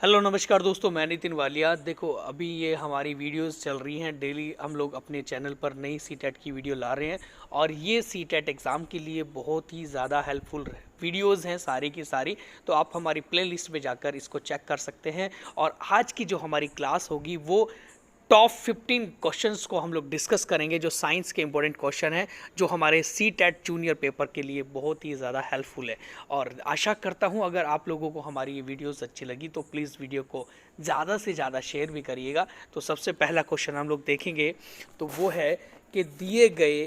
Hello नमस्कार दोस्तों, मैं नितिन वालिया। देखो, अभी ये हमारी वीडियोस चल रही हैं। डेली हम लोग अपने चैनल पर नई सीटेट की वीडियो ला रहे हैं और ये सीटेट एग्ज़ाम के लिए बहुत ही ज़्यादा हेल्पफुल वीडियोस हैं सारी की सारी। तो आप हमारी प्लेलिस्ट में जाकर इसको चेक कर सकते हैं। और आज की जो हमारी क्लास होगी वो टॉप 15 क्वेश्चंस को हम लोग डिस्कस करेंगे, जो साइंस के इंपॉर्टेंट क्वेश्चन हैं, जो हमारे सी टेट जूनियर पेपर के लिए बहुत ही ज़्यादा हेल्पफुल है। और आशा करता हूं अगर आप लोगों को हमारी ये वीडियोस अच्छी लगी तो प्लीज़ वीडियो को ज़्यादा से ज़्यादा शेयर भी करिएगा। तो सबसे पहला क्वेश्चन हम लोग देखेंगे तो वो है कि दिए गए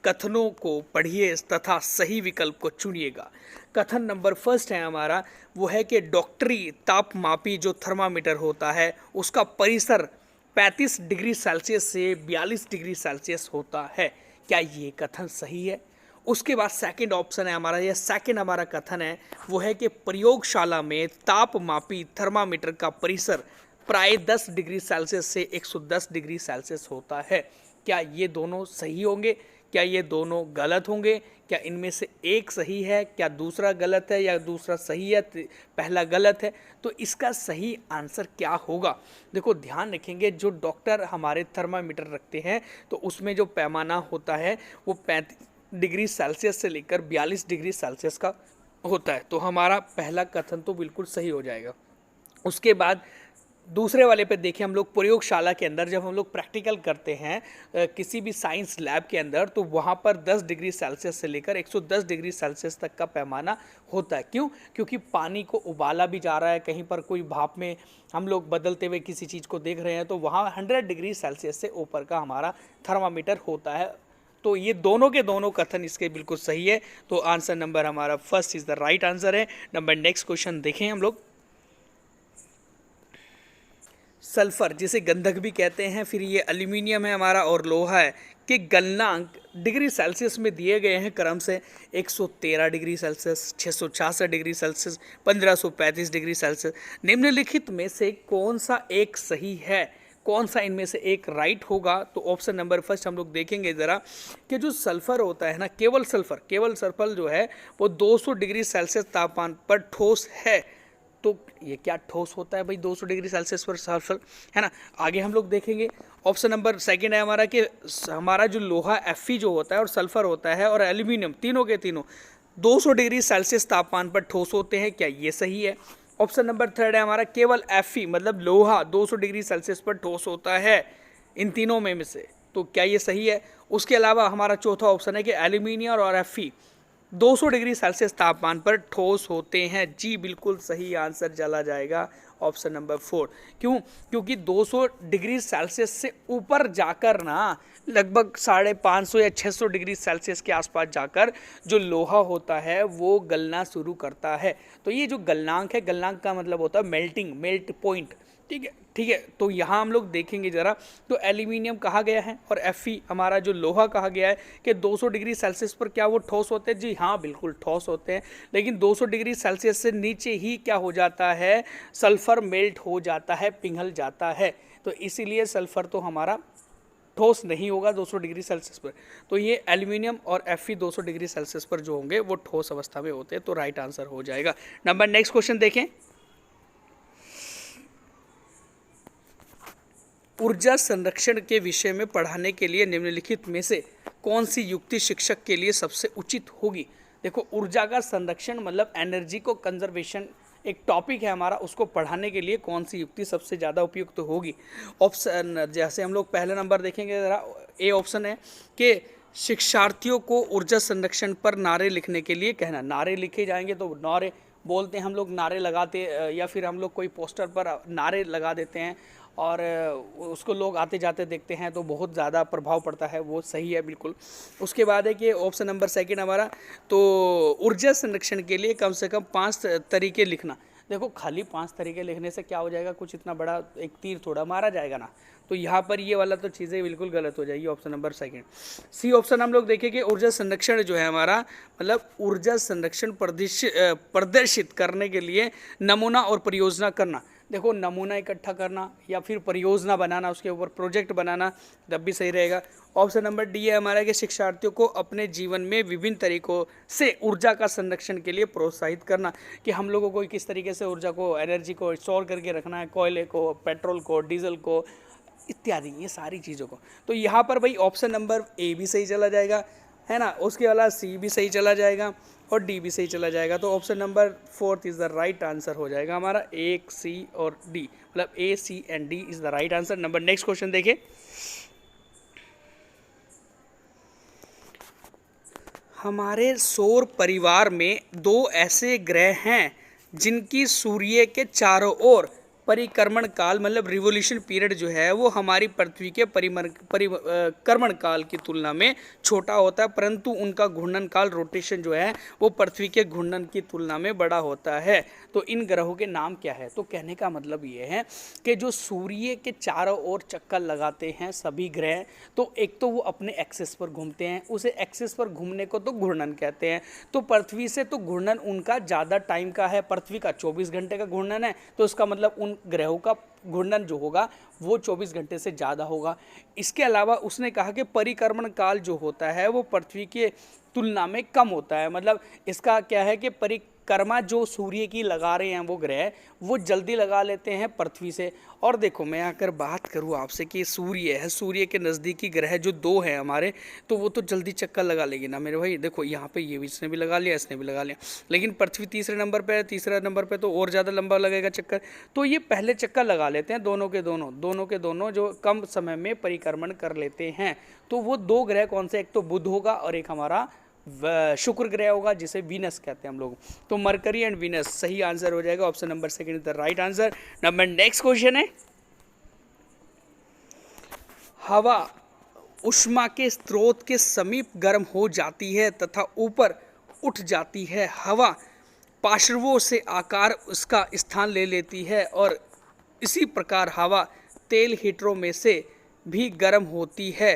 कथनों को पढ़िए तथा सही विकल्प को चुनिएगा। कथन नंबर फर्स्ट है हमारा, वो है कि डॉक्टरी तापमापी जो थर्मामीटर होता है उसका परिसर 35 डिग्री सेल्सियस से 42 डिग्री सेल्सियस होता है। क्या ये कथन सही है? उसके बाद सेकंड ऑप्शन है हमारा, यह सेकंड हमारा कथन है, वो है कि प्रयोगशाला में तापमापी थर्मामीटर का परिसर प्राय 10 डिग्री सेल्सियस से 110 डिग्री सेल्सियस होता है। क्या ये दोनों सही होंगे? क्या ये दोनों गलत होंगे? क्या इनमें से एक सही है, क्या दूसरा गलत है, या दूसरा सही है पहला गलत है? तो इसका सही आंसर क्या होगा? देखो, ध्यान रखेंगे, जो डॉक्टर हमारे थर्मामीटर रखते हैं तो उसमें जो पैमाना होता है वो 35 डिग्री सेल्सियस से लेकर 42 डिग्री सेल्सियस का होता है। तो हमारा पहला कथन तो बिल्कुल सही हो जाएगा। उसके बाद दूसरे वाले पे देखें, हम लोग प्रयोगशाला के अंदर जब हम लोग प्रैक्टिकल करते हैं किसी भी साइंस लैब के अंदर, तो वहाँ पर 10 डिग्री सेल्सियस से लेकर 110 डिग्री सेल्सियस तक का पैमाना होता है। क्यों? क्योंकि पानी को उबाला भी जा रहा है, कहीं पर कोई भाप में हम लोग बदलते हुए किसी चीज़ को देख रहे हैं, तो वहाँ 100 डिग्री सेल्सियस से ऊपर का हमारा थर्मामीटर होता है। तो ये दोनों के दोनों कथन इसके बिल्कुल सही है। तो आंसर नंबर हमारा first is the right answer है। नंबर नेक्स्ट क्वेश्चन देखें हम लोग। सल्फर जिसे गंधक भी कहते हैं, फिर ये एल्यूमिनियम है हमारा और लोहा है, कि गलनांक डिग्री सेल्सियस में दिए गए हैं क्रम से 113 degree Celsius, 666 degree Celsius, 1535 degree Celsius. निम्नलिखित में से कौन सा एक सही है? कौन सा इनमें से एक राइट होगा? तो ऑप्शन नंबर फर्स्ट हम लोग देखेंगे ज़रा, कि जो सल्फर होता है ना, केवल सल्फर जो है वो 200 डिग्री सेल्सियस तापमान पर ठोस है। तो ये क्या ठोस होता है भाई 200 डिग्री सेल्सियस पर सल्फर, है ना? आगे हम लोग देखेंगे। ऑप्शन नंबर सेकंड है हमारा, कि हमारा जो लोहा Fe जो होता है और सल्फर होता है और एल्यूमिनियम, तीनों के तीनों 200 डिग्री सेल्सियस तापमान पर ठोस होते हैं। क्या ये सही है? ऑप्शन नंबर थर्ड है हमारा, केवल Fe मतलब लोहा 200 डिग्री सेल्सियस पर ठोस होता है इन तीनों में से। तो क्या ये सही है? उसके अलावा हमारा चौथा ऑप्शन है कि एल्यूमिनियम और Fe 200 डिग्री सेल्सियस तापमान पर ठोस होते हैं। जी बिल्कुल सही आंसर चला जाएगा ऑप्शन नंबर 4। क्यों? क्योंकि 200 डिग्री सेल्सियस से ऊपर जाकर ना, लगभग 550 या 600 डिग्री सेल्सियस के आसपास जाकर जो लोहा होता है वो गलना शुरू करता है। तो ये जो गलनांक है, गलनांक का मतलब होता है मेल्ट पॉइंट। ठीक है। तो यहाँ हम लोग देखेंगे ज़रा, तो एल्यूमिनियम कहा गया है और Fe हमारा जो लोहा कहा गया है कि 200 डिग्री सेल्सियस पर क्या वो ठोस होते हैं? जी हाँ, बिल्कुल ठोस होते हैं। लेकिन 200 डिग्री सेल्सियस से नीचे ही क्या हो जाता है? सल्फर मेल्ट हो जाता है, पिघल जाता है। तो इसीलिए सल्फर तो हमारा ठोस नहीं होगा 200 डिग्री सेल्सियस पर। तो ये एल्यूमिनियम और Fe 200 डिग्री सेल्सियस पर जो होंगे वो ठोस अवस्था में होते हैं। तो राइट आंसर हो जाएगा। नंबर नेक्स्ट क्वेश्चन देखें। ऊर्जा संरक्षण के विषय में पढ़ाने के लिए निम्नलिखित में से कौन सी युक्ति शिक्षक के लिए सबसे उचित होगी? देखो, ऊर्जा का संरक्षण मतलब एनर्जी को कंजर्वेशन एक टॉपिक है हमारा, उसको पढ़ाने के लिए कौन सी युक्ति सबसे ज़्यादा उपयुक्त होगी? ऑप्शन जैसे हम लोग पहला नंबर देखेंगे ज़रा, ए ऑप्शन है कि शिक्षार्थियों को ऊर्जा संरक्षण पर नारे लिखने के लिए कहना। नारे लिखे जाएंगे तो नारे बोलते हैं हम लोग, नारे लगाते, या फिर हम लोग कोई पोस्टर पर नारे लगा देते हैं और उसको लोग आते जाते देखते हैं तो बहुत ज़्यादा प्रभाव पड़ता है। वो सही है बिल्कुल। उसके बाद है कि ऑप्शन नंबर सेकंड हमारा, तो ऊर्जा संरक्षण के लिए कम से कम 5 तरीके लिखना। देखो, खाली 5 तरीके लिखने से क्या हो जाएगा? कुछ इतना बड़ा एक तीर थोड़ा मारा जाएगा ना। तो यहाँ पर ये वाला तो चीज़ें बिल्कुल गलत हो जाएगी। Option number second. C option हम लोग देखें कि ऊर्जा संरक्षण जो है हमारा, मतलब ऊर्जा संरक्षण प्रदर्शित करने के लिए नमूना और परियोजना करना। देखो नमूना इकट्ठा करना या फिर परियोजना बनाना, उसके ऊपर प्रोजेक्ट बनाना, तब भी सही रहेगा। ऑप्शन नंबर डी है हमारा कि शिक्षार्थियों को अपने जीवन में विभिन्न तरीकों से ऊर्जा का संरक्षण के लिए प्रोत्साहित करना, कि हम लोगों को किस तरीके से ऊर्जा को, एनर्जी को स्टोर करके रखना है, कोयले को, पेट्रोल को, डीजल को इत्यादि, ये सारी चीज़ों को। तो यहाँ पर भाई ऑप्शन नंबर ए भी सही चला जाएगा, है ना, उसके अलावा सी भी सही चला जाएगा और डी भी सही चला जाएगा। तो option number 4 is the right answer हो जाएगा हमारा, ए, सी और डी, मतलब A, C and D is the right answer. Number next question देखिए, हमारे सौर परिवार में 2 ऐसे ग्रह हैं जिनकी सूर्य के चारों ओर परिक्रमण काल, मतलब रिवोल्यूशन पीरियड जो है वो हमारी पृथ्वी के परिक्रमण काल की तुलना में छोटा होता है, परंतु उनका घूर्णन काल, रोटेशन जो है वो पृथ्वी के घूर्णन की तुलना में बड़ा होता है। तो इन ग्रहों के नाम क्या है? तो कहने का मतलब ये है कि जो सूर्य के चारों ओर चक्कर लगाते हैं सभी ग्रह, तो एक तो वो अपने एक्सिस पर घूमते हैं, उसे एक्सिस पर घूमने को तो घूर्णन कहते हैं। तो पृथ्वी से तो घूर्णन उनका ज़्यादा टाइम का है, पृथ्वी का 24 घंटे का घूर्णन है, तो उसका मतलब उन ग्रहों का घूर्णन जो होगा वो 24 घंटे से ज़्यादा होगा। इसके अलावा उसने कहा कि परिक्रमण काल जो होता है वो पृथ्वी के तुलना में कम होता है, मतलब इसका क्या है कि परिक्रमा जो सूर्य की लगा रहे हैं वो ग्रह, वो जल्दी लगा लेते हैं पृथ्वी से। और देखो मैं अगर बात करूँ आपसे कि सूर्य है, सूर्य के नज़दीकी ग्रह जो 2 हैं हमारे, तो वो तो जल्दी चक्कर लगा लेगी ना मेरे भाई। देखो यहाँ पे ये भी, इसने भी लगा लिया, इसने भी लगा लिया, लेकिन पृथ्वी तीसरे नंबर पे है, तीसरा नंबर पे तो और ज़्यादा लंबा लगेगा चक्कर। तो ये पहले चक्कर लगा लेते हैं, दोनों के दोनों जो कम समय में परिक्रमण कर लेते हैं। तो वो 2 ग्रह कौन से? एक तो बुध होगा और एक हमारा शुक्र ग्रह होगा, जिसे वीनस कहते हैं हम लोग। तो मरकरी एंड वीनस सही आंसर हो जाएगा, option number 2 is the right answer. Number next question है, हवा ऊष्मा के स्रोत के समीप गर्म हो जाती है तथा ऊपर उठ जाती है। हवा पार्श्वों से आकार उसका स्थान ले लेती है और इसी प्रकार हवा तेल हीटरों में से भी गर्म होती है।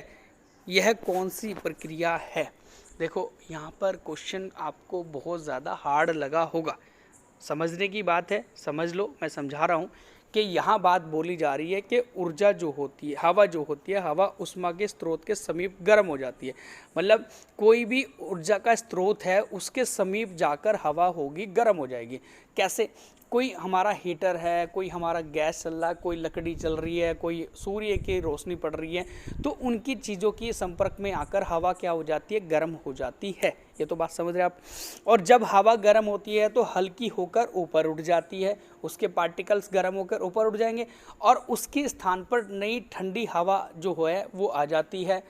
यह कौन सी प्रक्रिया है? देखो यहाँ पर क्वेश्चन आपको बहुत ज़्यादा हार्ड लगा होगा, समझने की बात है, समझ लो, मैं समझा रहा हूँ कि यहाँ बात बोली जा रही है कि ऊर्जा जो होती है, हवा जो होती है, हवा ऊष्मा के स्रोत के समीप गर्म हो जाती है। मतलब कोई भी ऊर्जा का स्रोत है उसके समीप जाकर हवा होगी, गर्म हो जाएगी। कैसे? कोई हमारा हीटर है, कोई हमारा गैस चल रहा है, कोई लकड़ी चल रही है, कोई सूर्य की रोशनी पड़ रही है, तो उनकी चीज़ों की संपर्क में आकर हवा क्या हो जाती है? गर्म हो जाती है। ये तो बात समझ रहे आप। और जब हवा गर्म होती है तो हल्की होकर ऊपर उठ जाती है, उसके पार्टिकल्स गर्म होकर ऊपर उठ जाएंगे और उसके स्थान पर नई ठंडी हवा जो है वो आ जाती है,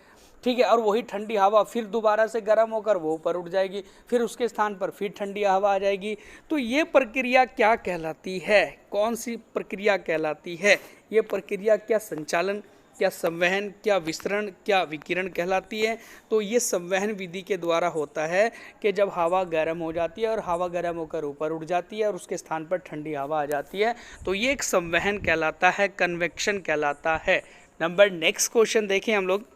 ठीक है। और वही ठंडी हवा फिर दोबारा से गर्म होकर वो ऊपर उठ जाएगी, फिर उसके स्थान पर फिर ठंडी हवा आ जाएगी। तो ये प्रक्रिया क्या कहलाती है? कौन सी प्रक्रिया कहलाती है? ये प्रक्रिया क्या संचालन, क्या संवहन, क्या विसरण, क्या विकिरण कहलाती है? तो ये संवहन विधि के द्वारा होता है कि जब हवा गर्म हो जाती है और हवा गर्म होकर ऊपर उठ जाती है और उसके स्थान पर ठंडी हवा आ जाती है, तो ये एक संवहन कहलाता है, कन्वेक्शन कहलाता है। नंबर नेक्स्ट क्वेश्चन देखें हम लोग,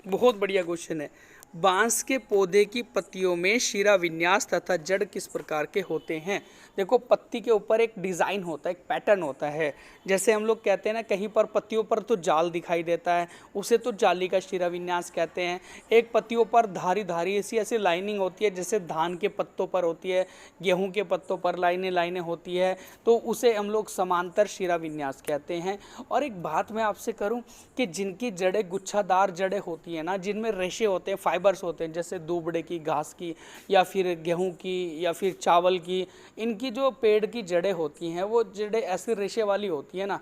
बहुत बढ़िया क्वेश्चन है। बांस के पौधे की पत्तियों में शिरा विन्यास तथा जड़ किस प्रकार के होते हैं? देखो पत्ती के ऊपर एक डिज़ाइन होता है, एक पैटर्न होता है। जैसे हम लोग कहते हैं ना, कहीं पर पत्तियों पर तो जाल दिखाई देता है, उसे तो जाली का शिरा विन्यास कहते हैं। एक पत्तियों पर धारी धारी ऐसी लाइनिंग होती है, जैसे धान के पत्तों पर होती है, गेहूं के पत्तों पर लाइनें होती है, तो उसे हम लोग समांतर शिरा विन्यास कहते हैं। और एक बात मैं आपसे करूं कि जिनकी जड़ें गुच्छादार जड़ें होती हैं ना, जिनमें रेशे होते हैं, फाइबर्स होते हैं, जैसे दूबड़े की, घास की, या फिर गेहूं की, या फिर चावल की, इनकी जो पेड़ की जड़ें होती हैं वो जड़ें ऐसे रेशे वाली होती है ना।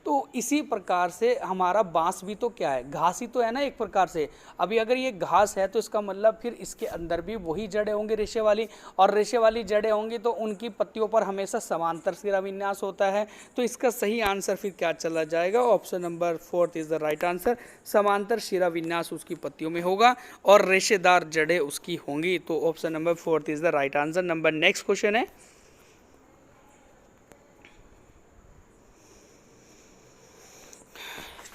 तो इसी प्रकार से हमारा बांस भी तो क्या है? घास ही तो है ना एक प्रकार से। अभी अगर ये घास है तो इसका मतलब फिर इसके अंदर भी वही जड़ें होंगी रेशे वाली, और रेशे वाली जड़ें होंगी तो उनकी पत्तियों पर हमेशा समांतर शिरा विन्यास होता है। तो इसका सही आंसर फिर क्या चला जाएगा? Option number 4 is the right answer. समांतर शिरा विन्यास उसकी पत्तियों में होगा और रेशेदार जड़ें उसकी होंगी। तो option number 4 is the right answer. Number next question है,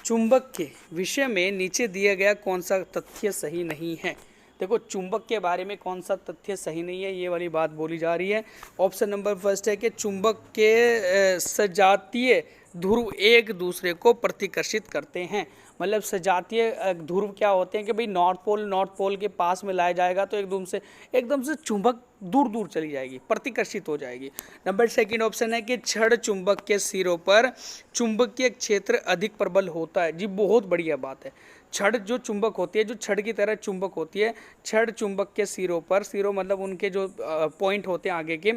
चुंबक के विषय में नीचे दिया गया कौन सा तथ्य सही नहीं है? देखो चुंबक के बारे में कौन सा तथ्य सही नहीं है, ये वाली बात बोली जा रही है। ऑप्शन नंबर फर्स्ट है कि चुंबक के सजातीय ध्रुव एक दूसरे को प्रतिकर्षित करते हैं। मतलब सजातीय ध्रुव क्या होते हैं कि भाई नॉर्थ पोल के पास में लाया जाएगा तो एकदम से चुंबक दूर दूर चली जाएगी, प्रतिकर्षित हो जाएगी। नंबर सेकंड ऑप्शन है कि छड़ चुंबक के सिरों पर चुंबकीय क्षेत्र अधिक प्रबल होता है। जी बहुत बढ़िया बात है। छड़ जो चुंबक होती है, जो छड़ की तरह चुंबक होती है, छड़ चुंबक के सिरों पर, सिरों मतलब उनके जो पॉइंट होते हैं आगे के,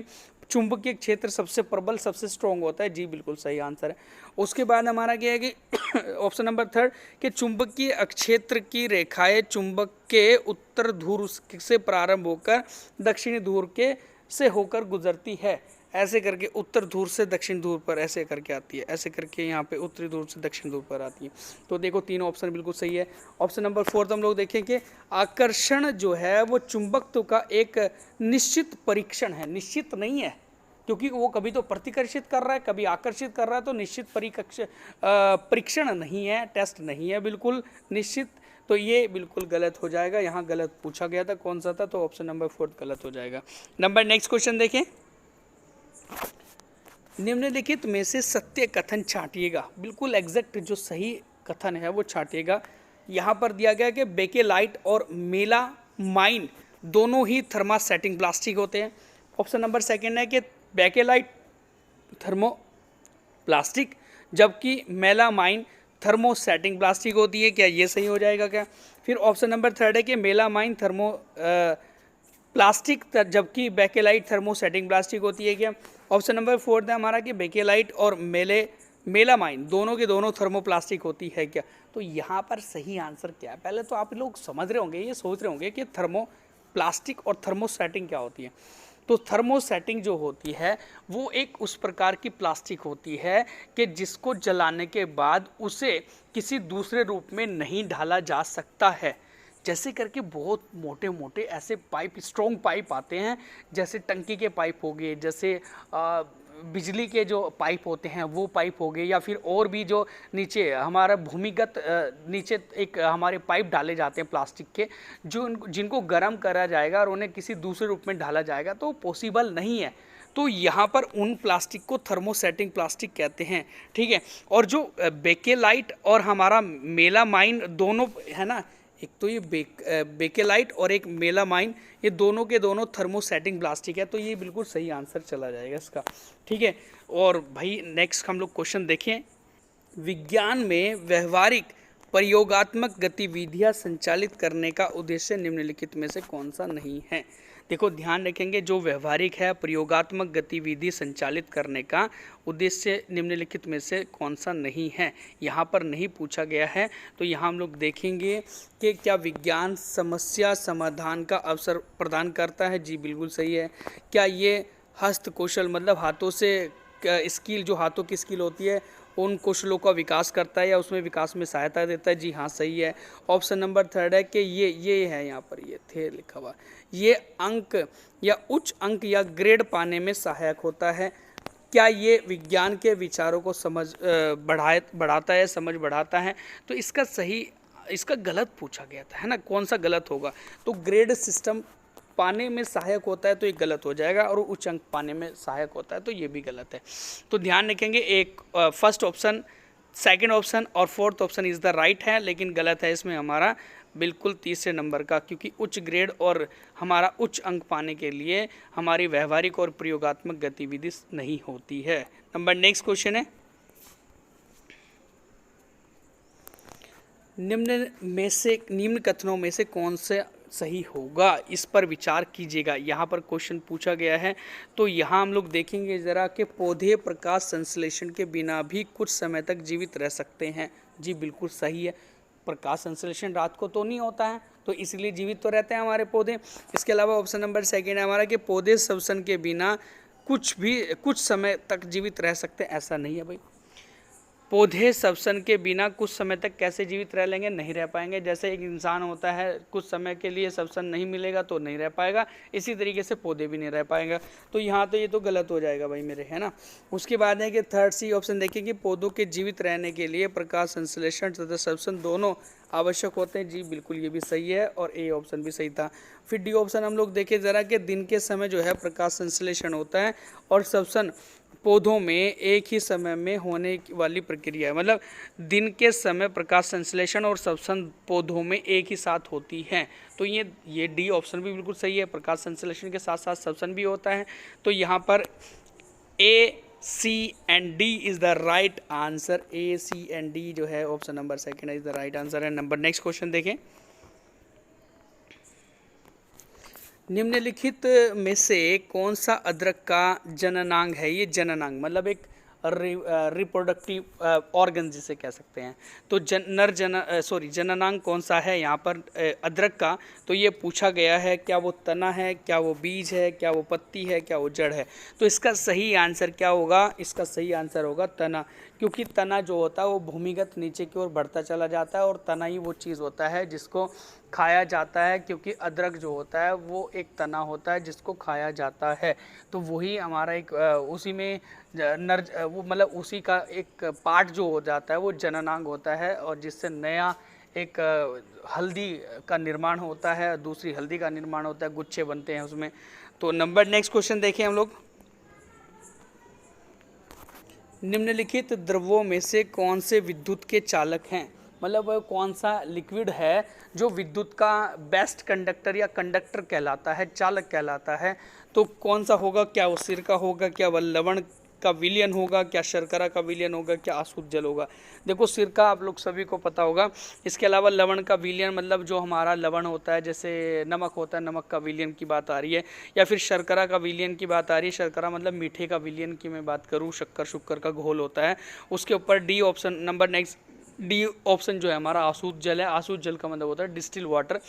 चुंबकीय क्षेत्र सबसे प्रबल सबसे स्ट्रॉन्ग होता है। जी बिल्कुल सही आंसर है। उसके बाद हमारा क्या है कि ऑप्शन नंबर थर्ड कि चुंबकीय क्षेत्र की रेखाएं चुंबक के उत्तर ध्रुव से प्रारंभ होकर दक्षिणी ध्रुव के से होकर गुजरती है। ऐसे करके उत्तर ध्रुव से दक्षिण ध्रुव पर ऐसे करके आती है, ऐसे करके यहाँ पे उत्तरी ध्रुव से दक्षिण ध्रुव पर आती है। तो देखो तीनों ऑप्शन बिल्कुल सही है। ऑप्शन नंबर फोर्थ हम लोग देखें कि आकर्षण जो है वो चुंबकत्व का एक निश्चित परीक्षण है। निश्चित नहीं है, क्योंकि वो कभी तो प्रतिकर्षित कर रहा है, कभी आकर्षित कर रहा है, तो निश्चित परीक्षण नहीं है, टेस्ट नहीं है बिल्कुल निश्चित। तो ये बिल्कुल गलत हो जाएगा। यहाँ गलत पूछा गया था कौन सा था, तो ऑप्शन नंबर फोर्थ गलत हो जाएगा। नेक्स्ट क्वेश्चन देखें। निम्नलिखित में से सत्य कथन छांटिएगा। बिल्कुल एग्जैक्ट जो सही कथन है वो छांटिएगा। यहाँ पर दिया गया कि बेकेलाइट और मेलामाइन दोनों ही थर्मासेटिंग प्लास्टिक होते हैं। ऑप्शन नंबर सेकंड है कि बेकेलाइट थर्मोप्लास्टिक जबकि मेलामाइन थर्मोसेटिंग प्लास्टिक होती है। क्या ये सही हो जाएगा क्या? फिर ऑप्शन नंबर थर्ड है कि मेलामाइन प्लास्टिक जबकि बेकेलाइट थर्मोसेटिंग प्लास्टिक होती है क्या? ऑप्शन नंबर फोर्थ है हमारा कि बेकेलाइट और मेलामाइन दोनों के दोनों थर्मोप्लास्टिक होती है क्या? तो यहाँ पर सही आंसर क्या है? पहले तो आप लोग समझ रहे होंगे, ये सोच रहे होंगे कि थर्मोप्लास्टिक और थर्मोसेटिंग क्या होती है। तो थर्मोसेटिंग जो होती है वो एक उस प्रकार की प्लास्टिक होती है कि जिसको जलाने के बाद उसे किसी दूसरे रूप में नहीं ढाला जा सकता है। जैसे करके बहुत मोटे मोटे ऐसे पाइप, स्ट्रॉन्ग पाइप आते हैं, जैसे टंकी के पाइप हो गए, जैसे बिजली के जो पाइप होते हैं वो पाइप हो गए, या फिर और भी जो नीचे हमारा भूमिगत नीचे एक हमारे पाइप डाले जाते हैं प्लास्टिक के, जो जिनको गर्म करा जाएगा और उन्हें किसी दूसरे रूप में ढाला जाएगा, तो पॉसिबल नहीं है। तो यहाँ पर उन प्लास्टिक को थर्मोसेटिंग प्लास्टिक कहते हैं, ठीक है। और जो बेकेलाइट और हमारा मेलामाइन दोनों है ना, एक तो ये बेकेलाइट और एक मेलामाइन, ये दोनों के दोनों थर्मोसेटिंग प्लास्टिक है। तो ये बिल्कुल सही आंसर चला जाएगा इसका, ठीक है। और भाई नेक्स्ट हम लोग क्वेश्चन देखें। विज्ञान में व्यवहारिक प्रयोगात्मक गतिविधियां संचालित करने का उद्देश्य निम्नलिखित में से कौन सा नहीं है? देखो ध्यान रखेंगे, जो व्यवहारिक है प्रयोगात्मक गतिविधि संचालित करने का उद्देश्य निम्नलिखित में से कौन सा नहीं है, यहाँ पर नहीं पूछा गया है। तो यहाँ हम लोग देखेंगे कि क्या विज्ञान समस्या समाधान का अवसर प्रदान करता है? जी बिल्कुल सही है। क्या ये हस्तकौशल मतलब हाथों से स्किल, जो हाथों की स्किल होती है उन कौशलों का विकास करता है या उसमें विकास में सहायता देता है? जी हाँ सही है। ऑप्शन नंबर थर्ड है कि ये है, यहाँ पर ये थे लिखा हुआ, ये अंक या उच्च अंक या ग्रेड पाने में सहायक होता है। क्या ये विज्ञान के विचारों को समझ बढ़ाता है, समझ बढ़ाता है? तो इसका गलत पूछा गया था, है ना, कौन सा गलत होगा? तो ग्रेड सिस्टम पाने में सहायक होता है तो ये गलत हो जाएगा, और उच्च अंक पाने में सहायक होता है तो ये भी गलत है। तो ध्यान रखेंगे, एक फर्स्ट ऑप्शन, सेकंड ऑप्शन और fourth option is the right है, लेकिन गलत है इसमें हमारा बिल्कुल तीसरे नंबर का, क्योंकि उच्च ग्रेड और हमारा उच्च अंक पाने के लिए हमारी व्यवहारिक और प्रयोगात्मक गतिविधि नहीं होती है। नेक्स्ट क्वेश्चन है, निम्न कथनों में से कौन से सही होगा, इस पर विचार कीजिएगा। यहाँ पर क्वेश्चन पूछा गया है। तो यहाँ हम लोग देखेंगे ज़रा कि पौधे प्रकाश संश्लेषण के बिना भी कुछ समय तक जीवित रह सकते हैं। जी बिल्कुल सही है। प्रकाश संश्लेषण रात को तो नहीं होता है, तो इसलिए जीवित तो रहते हैं हमारे पौधे। इसके अलावा ऑप्शन नंबर सेकेंड है हमारा कि पौधे श्वसन के बिना कुछ समय तक जीवित रह सकते हैं। ऐसा नहीं है भाई। पौधे श्वसन के बिना कुछ समय तक कैसे जीवित रह लेंगे? नहीं रह पाएंगे। जैसे एक इंसान होता है, कुछ समय के लिए श्वसन नहीं मिलेगा तो नहीं रह पाएगा, इसी तरीके से पौधे भी नहीं रह पाएगा। तो यहाँ तो ये तो गलत हो जाएगा भाई मेरे, है ना। उसके बाद है कि थर्ड सी ऑप्शन देखिए कि पौधों के जीवित रहने के लिए प्रकाश संश्लेषण तथा श्वसन दोनों आवश्यक होते हैं। जी बिल्कुल, ये भी सही है और ए ऑप्शन भी सही था। फिर डी ऑप्शन हम लोग देखें ज़रा कि दिन के समय जो है प्रकाश संश्लेषण होता है और श्वसन पौधों में एक ही समय में होने वाली प्रक्रिया है। मतलब दिन के समय प्रकाश संश्लेषण और श्वसन पौधों में एक ही साथ होती है। तो ये डी ऑप्शन भी बिल्कुल सही है, प्रकाश संश्लेषण के साथ साथ श्वसन भी होता है। तो यहाँ पर A, C and D is the right answer. A, C and D जो है option number second is the right answer है। नंबर नेक्स्ट क्वेश्चन देखें। निम्नलिखित में से कौन सा अदरक का जननांग है? ये जननांग मतलब एक रिप्रोडक्टिव ऑर्गन जिसे कह सकते हैं। तो जननांग कौन सा है यहाँ पर अदरक का? तो ये पूछा गया है, क्या वो तना है, क्या वो बीज है, क्या वो पत्ती है, क्या वो जड़ है? तो इसका सही आंसर क्या होगा? इसका सही आंसर होगा तना, क्योंकि तना जो होता है वो भूमिगत नीचे की ओर बढ़ता चला जाता है और तना ही वो चीज़ होता है जिसको खाया जाता है, क्योंकि अदरक जो होता है वो एक तना होता है जिसको खाया जाता है। तो वही हमारा एक उसी में वो मतलब उसी का एक पार्ट जो हो जाता है वो जननांग होता है और जिससे नया एक हल्दी का निर्माण होता है, दूसरी हल्दी का निर्माण होता है, गुच्छे बनते हैं उसमें। तो नंबर नेक्स्ट क्वेश्चन देखें हम लोग। निम्नलिखित द्रवों में से कौन से विद्युत के चालक हैं? मतलब कौन सा लिक्विड है जो विद्युत का बेस्ट कंडक्टर या कंडक्टर कहलाता है, चालक कहलाता है? तो कौन सा होगा? क्या वो सिरका होगा, क्या वह लवण का विलयन होगा, क्या शर्करा का विलयन होगा, क्या अशुद्ध जल होगा? देखो सिरका आप लोग सभी को पता होगा। इसके अलावा लवण का विलयन मतलब जो हमारा लवण होता है, जैसे नमक होता है, नमक का विलयन की बात आ रही है, या फिर शर्करा का विलयन की बात आ रही है। शर्करा मतलब मीठे का विलयन की मैं बात करूँ, शक्कर शुक्कर का घोल होता है। उसके ऊपर D option, number next D option जो है हमारा अशुद्ध जल है। अशुद्ध जल का मतलब होता है डिस्टिल वाटर,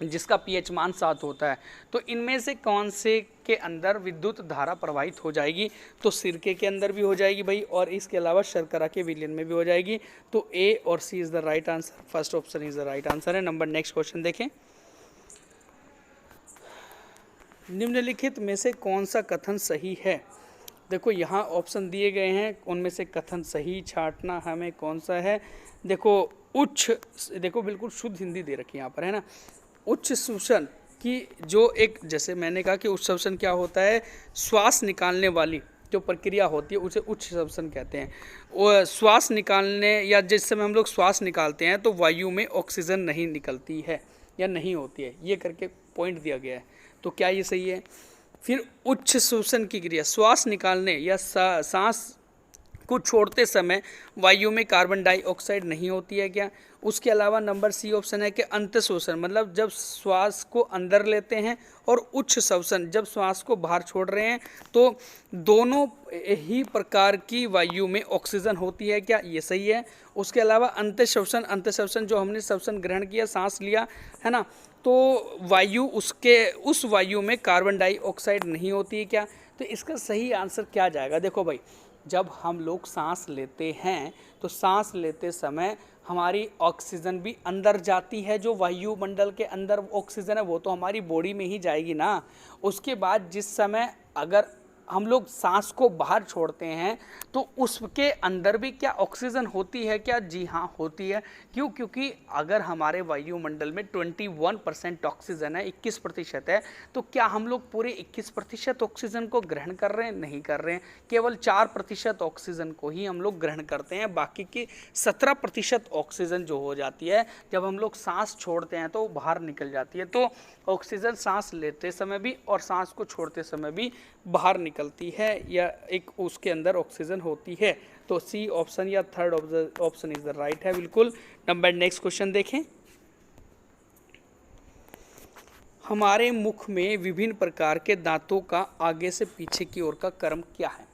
जिसका पीएच मान 7 होता है। तो इनमें से कौन से के अंदर विद्युत धारा प्रवाहित हो जाएगी? तो सिरके के अंदर भी हो जाएगी भाई, और इसके अलावा शर्करा के विलयन में भी हो जाएगी। तो ए और C is the right answer. First option is the right answer है। नंबर नेक्स्ट क्वेश्चन देखें। निम्नलिखित में से कौन सा कथन सही है? देखो यहाँ ऑप्शन दिए गए हैं, उनमें से कथन सही छांटना हमें कौन सा है? देखो देखो बिल्कुल शुद्ध हिंदी दे रखी है यहाँ पर, है ना। उच्च श्वसन की जो एक, जैसे मैंने कहा कि उच्च श्वसन क्या होता है? श्वास निकालने वाली जो प्रक्रिया होती है उसे उच्च श्वसन कहते हैं। वो श्वास निकालने या जिस समय हम लोग श्वास निकालते हैं तो वायु में ऑक्सीजन नहीं निकलती है या नहीं होती है, ये करके पॉइंट दिया गया है। तो क्या ये सही है? फिर उच्च श्वसन की क्रिया, श्वास निकालने या सांस को छोड़ते समय वायु में कार्बन डाइऑक्साइड नहीं होती है क्या? उसके अलावा नंबर सी ऑप्शन है कि अंत श्वसन, मतलब जब श्वास को अंदर लेते हैं, और उच्च श्वसन जब श्वास को बाहर छोड़ रहे हैं, तो दोनों ही प्रकार की वायु में ऑक्सीजन होती है क्या? ये सही है। उसके अलावा अंत श्वसन जो हमने श्वसन ग्रहण किया, सांस लिया, है ना, तो वायु उस वायु में कार्बन डाइऑक्साइड नहीं होती है क्या? तो इसका सही आंसर क्या जाएगा? देखो भाई, जब हम लोग सांस लेते हैं तो सांस लेते समय हमारी ऑक्सीजन भी अंदर जाती है। जो वायुमंडल के अंदर ऑक्सीजन है वो तो हमारी बॉडी में ही जाएगी ना। उसके बाद जिस समय अगर हम लोग सांस को बाहर छोड़ते हैं तो उसके अंदर भी क्या ऑक्सीजन होती है क्या? जी हाँ, होती है। क्यों? क्योंकि अगर हमारे वायुमंडल में 21% ऑक्सीजन है, 21% है, तो क्या हम लोग पूरे 21% ऑक्सीजन को ग्रहण कर रहे हैं? नहीं कर रहे हैं। केवल 4% ऑक्सीजन को ही हम लोग ग्रहण करते हैं। बाकी की 17% ऑक्सीजन जो हो जाती है जब हम लोग सांस छोड़ते हैं तो बाहर निकल जाती है। तो ऑक्सीजन सांस लेते समय भी और सांस को छोड़ते समय भी बाहर निकलती है, या एक उसके अंदर ऑक्सीजन होती है। तो सी ऑप्शन या third option is the right है बिल्कुल। नंबर नेक्स्ट क्वेश्चन देखें। हमारे मुख में विभिन्न प्रकार के दांतों का आगे से पीछे की ओर का क्रम क्या है?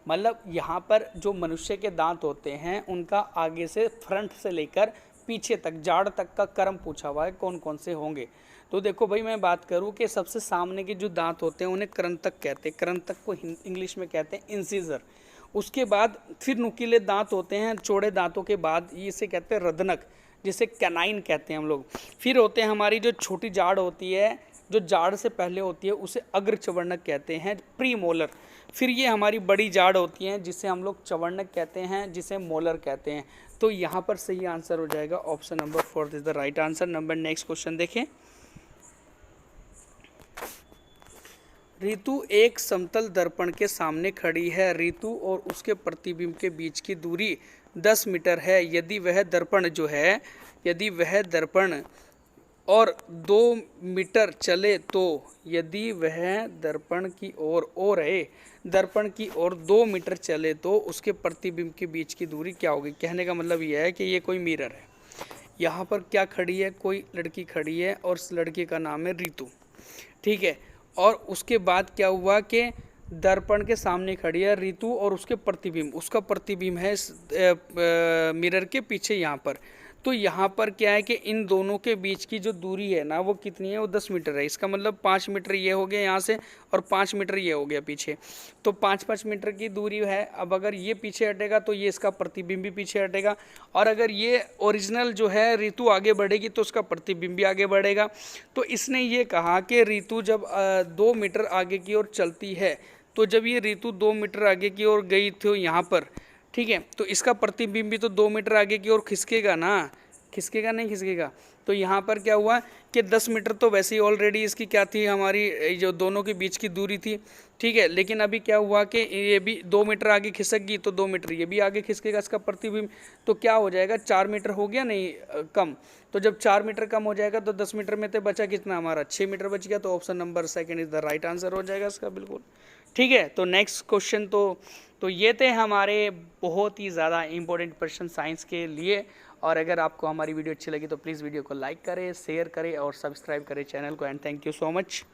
मतलब यहाँ पर जो मनुष्य के दांत होते हैं उनका आगे से फ्रंट से लेकर पीछे तक, जाड़ तक का क्रम पूछा हुआ है, कौन कौन से होंगे। तो देखो भाई, मैं बात करूँ कि सबसे सामने के जो दांत होते हैं उन्हें कृंतक कहते हैं। कृंतक को इंग्लिश में कहते हैं इंसीजर। उसके बाद फिर नुकीले दांत होते हैं, चौड़े दांतों के बाद इसे कहते हैं रदनक, जिसे कैनाइन कहते हैं हम लोग। फिर होते हैं हमारी जो छोटी जाड़ होती है, जो जाड़ से पहले होती है, उसे अग्र चवर्णक कहते हैं, प्री मोलर। फिर ये हमारी बड़ी जाड़ होती है जिसे हम लोग चवर्णक कहते हैं, जिसे मोलर कहते हैं। तो यहाँ पर सही आंसर हो जाएगा option number 4 is the right answer. Number next question देखें। ऋतु एक समतल दर्पण के सामने खड़ी है। ऋतु और उसके प्रतिबिंब के बीच की दूरी 10 मीटर है। यदि वह दर्पण और 2 मीटर चले तो, यदि वह दर्पण की ओर 2 मीटर चले तो उसके प्रतिबिंब के बीच की दूरी क्या होगी। कहने का मतलब यह है कि ये कोई मिरर है। यहाँ पर क्या खड़ी है, कोई लड़की खड़ी है और उस लड़की का नाम है ऋतु, ठीक है। और उसके बाद क्या हुआ कि दर्पण के सामने खड़ी है ऋतु और उसके प्रतिबिंब, उसका प्रतिबिंब है मिरर के पीछे यहाँ पर। तो यहाँ पर क्या है कि इन दोनों के बीच की जो दूरी है ना, वो कितनी है, वो 10 मीटर है। इसका मतलब 5 मीटर ये हो गया यहाँ से और 5 मीटर ये हो गया पीछे, तो 5-5 मीटर की दूरी है। अब अगर ये पीछे हटेगा तो ये इसका प्रतिबिंब भी पीछे हटेगा, और अगर ये ओरिजिनल जो है ऋतु आगे बढ़ेगी तो उसका प्रतिबिंब भी आगे बढ़ेगा। तो इसने ये कहा कि ऋतु जब 2 मीटर आगे की ओर चलती है, तो जब ये ऋतु 2 मीटर आगे की ओर गई थी यहाँ पर, ठीक है, तो इसका प्रतिबिंब भी तो 2 मीटर आगे की ओर खिसकेगा ना, खिसकेगा नहीं खिसकेगा। तो यहाँ पर क्या हुआ कि 10 मीटर तो वैसे ही ऑलरेडी इसकी क्या थी, हमारी जो दोनों के बीच की दूरी थी, ठीक है। लेकिन अभी क्या हुआ कि ये भी 2 मीटर आगे खिसक गई, तो 2 मीटर ये भी आगे खिसकेगा इसका प्रतिबिंब, तो क्या हो जाएगा, 4 मीटर हो गया नहीं कम। तो जब 4 मीटर कम हो जाएगा तो 10 मीटर में तो बचा कितना हमारा, 6 मीटर बच गया। तो option number 2 is the right answer हो जाएगा इसका, बिल्कुल ठीक है। तो नेक्स्ट क्वेश्चन तो ये थे हमारे बहुत ही ज़्यादा इंपॉर्टेंट क्वेश्चन साइंस के लिए। और अगर आपको हमारी वीडियो अच्छी लगी तो प्लीज़ वीडियो को लाइक करें, शेयर करें और सब्सक्राइब करें चैनल को। And thank you so much.